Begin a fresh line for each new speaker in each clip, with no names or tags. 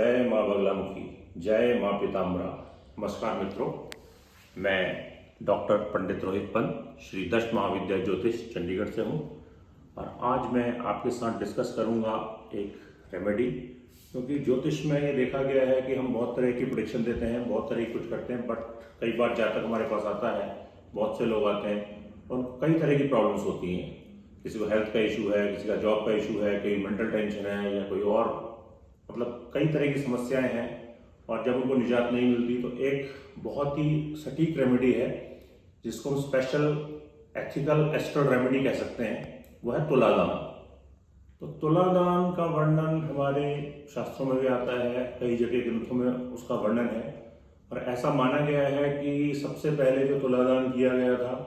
जय माँ बगलामुखी, जय माँ पीताम्बरा। नमस्कार मित्रों, मैं डॉक्टर पंडित रोहित पंत श्री दश महाविद्यालय ज्योतिष चंडीगढ़ से हूँ और आज मैं आपके साथ डिस्कस करूँगा एक रेमेडी। क्योंकि ज्योतिष में ये देखा गया है कि हम बहुत तरह की प्रेडिक्शन देते हैं, बहुत तरह की कुछ करते हैं, बट कई बार जातक हमारे पास आता है, बहुत से लोग आते हैं और कई तरह की प्रॉब्लम्स होती हैं। किसी को हेल्थ का इशू है, किसी का जॉब का इशू है, कोई मेंटल टेंशन है या कोई और, मतलब कई तरह की समस्याएं हैं। और जब उनको निजात नहीं मिलती तो एक बहुत ही सटीक रेमेडी है जिसको हम स्पेशल एथिकल एस्ट्रल रेमेडी कह सकते हैं, वह है तुलादान। तो तुलादान का वर्णन हमारे शास्त्रों में भी आता है, कई जगह ग्रंथों में उसका वर्णन है और ऐसा माना गया है कि सबसे पहले जो तुलादान किया गया था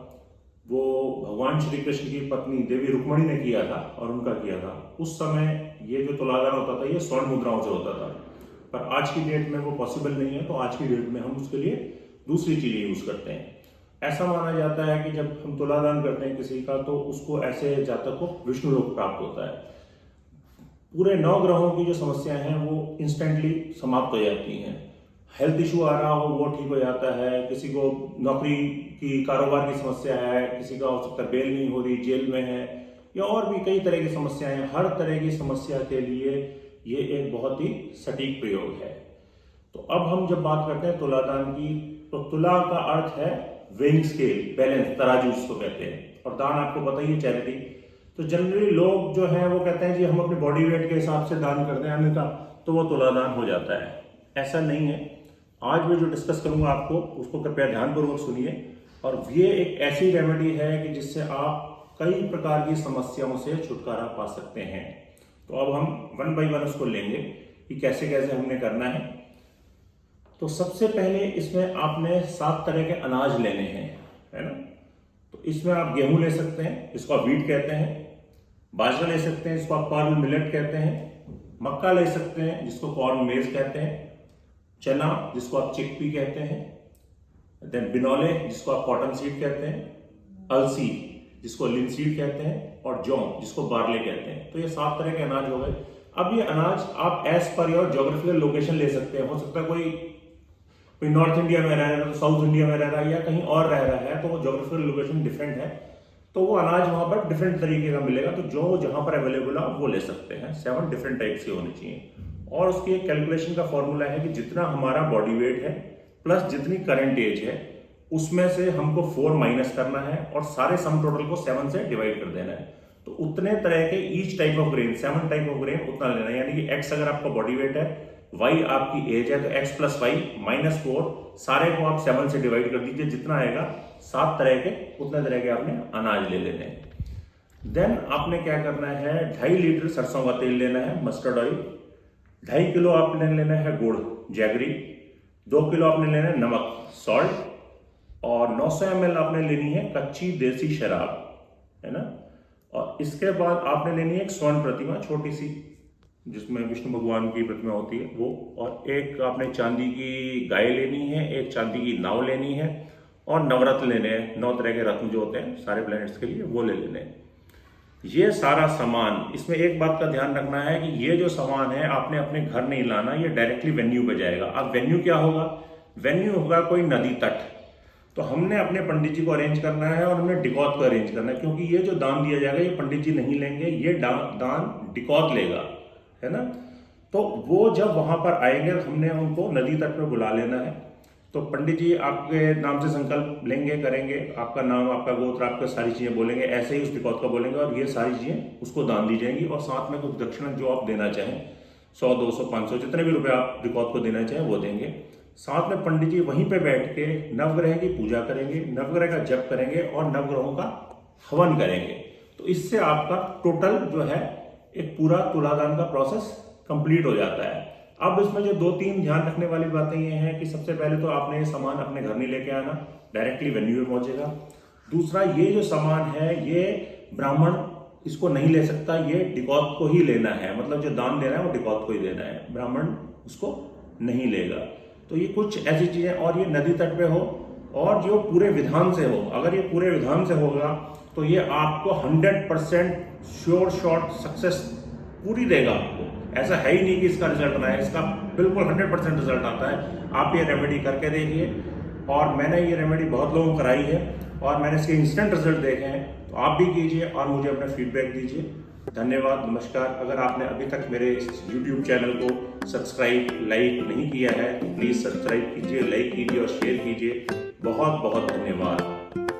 वो भगवान श्री कृष्ण की पत्नी देवी रुक्मणी ने किया था और उनका किया था। उस समय ये जो तुलादान होता था ये स्वर्ण मुद्राओं से होता था, पर आज की डेट में वो पॉसिबल नहीं है, तो आज की डेट में हम उसके लिए दूसरी चीजें यूज करते हैं। ऐसा माना जाता है कि जब हम तुलादान करते हैं किसी का तो उसको ऐसे जातक को विष्णु लोक प्राप्त होता है। पूरे 9 ग्रहों की जो समस्याएं हैं वो इंस्टेंटली समाप्त हो जाती हैं। हेल्थ इशू आ रहा हो वो ठीक हो जाता है, किसी को नौकरी की कारोबार की समस्या है, किसी का हो सकता है बेल नहीं हो रही, जेल में है, या और भी कई तरह की समस्याएं हैं। हर तरह की समस्या के लिए ये एक बहुत ही सटीक प्रयोग है। तो अब हम जब बात करते हैं तुलादान की, तो तुला का अर्थ है वेइंग स्केल, बैलेंस, तराजू उसको कहते हैं, और दान आपको पता ही है चैरिटी। तो जनरली लोग जो है वो कहते हैं जी हम अपने बॉडी वेट के हिसाब से दान करते हैं अन्य का, तो वो तुलादान हो जाता है। ऐसा नहीं है। आज मैं जो डिस्कस करूंगा आपको उसको कृपया ध्यानपूर्वक सुनिए। और ये एक ऐसी रेमेडी है कि जिससे आप कई प्रकार की समस्याओं से छुटकारा पा सकते हैं। तो अब हम वन बाय वन उसको लेंगे कि कैसे कैसे हमने करना है। तो सबसे पहले इसमें आपने 7 तरह के अनाज लेने हैं, है ना। तो इसमें आप गेहूं ले सकते हैं, इसको आप व्हीट कहते हैं, बाजरा ले सकते हैं, इसको आप कॉर्न मिलेट कहते हैं, मक्का ले सकते हैं जिसको कॉर्न मेज कहते हैं, चना जिसको आप चिकपी कहते हैं, देन बिनौले जिसको आप कॉटन सीड कहते हैं, अलसी जिसको लिनसीड कहते हैं, और जौ जिसको बार्ले कहते हैं। तो ये 7 तरह के अनाज हो गए। अब ये अनाज आप as per your geographical location ले सकते हैं। हो सकता है कोई नॉर्थ इंडिया में रह रहा है, तो साउथ इंडिया में रह रहा है, या कहीं और रह रहा है, तो वो ज्योग्राफिकल लोकेशन डिफरेंट है, तो वो अनाज वहां पर डिफरेंट तरीके का मिलेगा। तो जो जहां पर अवेलेबल है वो ले सकते हैं। 7 डिफरेंट टाइप्स के होने चाहिए। और उसकी एक कैलकुलेशन का फॉर्मूला है कि जितना हमारा बॉडी वेट है प्लस जितनी करंट एज है उसमें से हमको 4 माइनस करना है और सारे सम टोटल को 7 से डिवाइड कर देना है। तो उतने तरह के each type of grain, 7 type of grain उतना लेना है। यानी कि x अगर आपका बॉडी वेट है, y आपकी एज है, तो x प्लस वाई माइनस 4, सारे को आप 7 से डिवाइड कर दीजिए। जितना आएगा 7 तरह के, उतने तरह के आपने अनाज ले लेने हैं। देन आपने क्या करना है, 2.5 लीटर सरसों का तेल लेना है, मस्टर्ड ऑयल, 2.5 किलो आपने लेना है गुड़, जैगरी, 2 किलो आपने लेना है नमक, सॉल्ट, और 900 ml आपने लेनी है कच्ची देसी शराब, है ना। और इसके बाद आपने लेनी है एक स्वर्ण प्रतिमा, छोटी सी, जिसमें विष्णु भगवान की प्रतिमा होती है वो, और एक आपने चांदी की गाय लेनी है, एक चांदी की नाव लेनी है, और नवरत्न लेने हैं, 9 तरह के रत्न जो होते हैं सारे प्लैनेट्स के लिए, वो ले लेने हैं। ये सारा सामान, इसमें एक बात का ध्यान रखना है कि ये जो सामान है आपने अपने घर नहीं लाना, ये डायरेक्टली वेन्यू पे जाएगा। अब वेन्यू क्या होगा, वेन्यू होगा कोई नदी तट। तो हमने अपने पंडित जी को अरेंज करना है और हमने डिकॉत को अरेंज करना है, क्योंकि ये जो दान दिया जाएगा ये पंडित जी नहीं लेंगे, ये दान डिकॉत लेगा, है ना। तो वो जब वहां पर आएंगे हमने उनको नदी तट पे बुला लेना है। तो पंडित जी आपके नाम से संकल्प लेंगे, करेंगे, आपका नाम, आपका गोत्र, आपका सारी चीजें बोलेंगे, ऐसे ही उस डिकॉत का बोलेंगे और ये सारी चीजें उसको दान दी जाएंगी। और साथ में कुछ दक्षिणा जो आप देना चाहें, 100, 200, 500, जितने भी रुपए आप डिकॉत को देना चाहें वो देंगे। साथ में पंडित जी वहीं पे बैठ के नवग्रह की पूजा करेंगे, नवग्रह का जप करेंगे और नवग्रहों का हवन करेंगे। तो इससे आपका टोटल जो है एक पूरा तुलादान का प्रोसेस कंप्लीट हो जाता है। अब इसमें जो 2-3 ध्यान रखने वाली बातें ये हैं कि सबसे पहले तो आपने ये सामान अपने घर नहीं लेके आना, डायरेक्टली वेन्यू में पहुंचेगा। दूसरा, ये जो सामान है ये ब्राह्मण इसको नहीं ले सकता, ये डिकॉत को ही लेना है, मतलब जो दान देना है वो डिकॉत को ही देना है, ब्राह्मण उसको नहीं लेगा। तो ये कुछ ऐसी चीजें, और ये नदी तट पे हो और जो पूरे विधान से हो। अगर ये पूरे विधान से होगा तो ये आपको 100% श्योर शॉट सक्सेस पूरी देगा आपको। ऐसा है ही नहीं कि इसका रिजल्ट ना है, इसका बिल्कुल 100% रिजल्ट आता है। आप ये रेमेडी करके देखिए, और मैंने ये रेमेडी बहुत लोगों को कराई है और मैंने इसके इंस्टेंट रिजल्ट देखे हैं, तो आप भी कीजिए और मुझे अपना फीडबैक दीजिए। धन्यवाद, नमस्कार। अगर आपने अभी तक मेरे इस YouTube चैनल को सब्सक्राइब, लाइक नहीं किया है तो प्लीज़ सब्सक्राइब कीजिए, लाइक कीजिए और शेयर कीजिए। बहुत बहुत धन्यवाद।